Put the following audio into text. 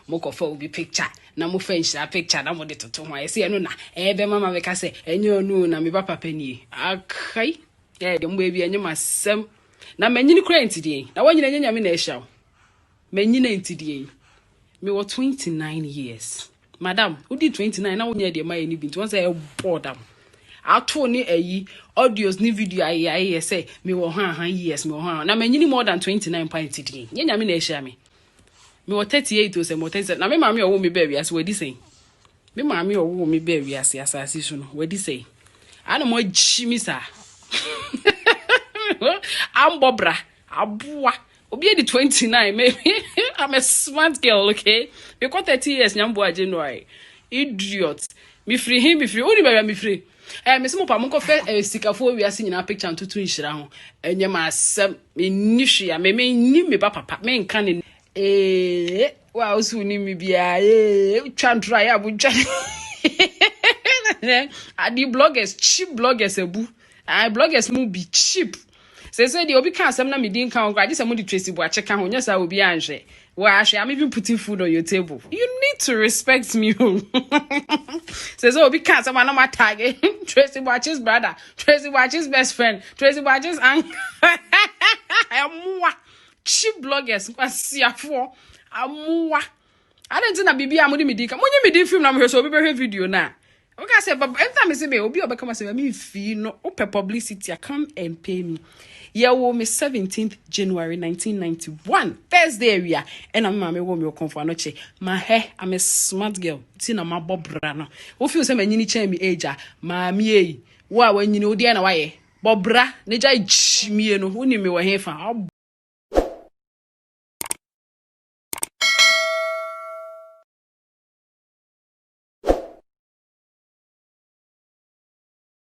mo ko fa obi picture na mo fa nhyira picture na mo de toto ho ayese no na be mama be ka se enye onu na me ba papa ni akai de mo bi enye masem na manyini kura ntidie na wanyina nyanya me na ehia manyina ntidie me was 29 years madam who did 29 na wonya de my ni bi nti won say bored am ato ni ayi audios ni video ayi say me wo han years me wo han na manyini more than 29 point ntidie nyanya me na ehia me was 38 o say mo 37 na me maami owo me ba wiase wadi say me maami owo me ba wiase asase so no wadi say ana mo jimi sa Ambobra, abua. Obi di 29, maybe. I'm a smart girl, okay? We got 30 years, nyambo January. Idiot. Me free him, me free. Only baby me free. Me smo pa mo ko fe sikafo wi ase nyina picture ntutu nhira ho. Enye ma asem me nihwe me ni me papa me nka ne wa osu ni me bia twa ntra ya bu twa. Adi bloggers, cheap bloggers ebu. Bloggers mu be cheap. Say the obi can some na me din kan I just am the Tracy Boache kan ho nyesa obi anhwe. Wa ahwe am even putting food on your table. You need to respect me. Say obi can some na ma tag Tracy Boache's brother, Tracy Boache's best friend, Tracy Boache's uncle. Cheap bloggers kwasiafo amwa. I don't think na bibi amudi me din kan. Monye me din film na me so obi be video na. Okay, I said, but every time I say me, obi oba come say me fee no open publicity. I come and pay me. Yeah, wo me 17th January 1991 Thursday area, and I'm mama wo me come for anoche. My hair, I'm a smart girl. Tina ma bobra no. Wo feel say me nyini chen me age ma mi e. Wo a wo nyini odi na waye. Bobra, ne jai chimie no. Wo ni me wo he fa.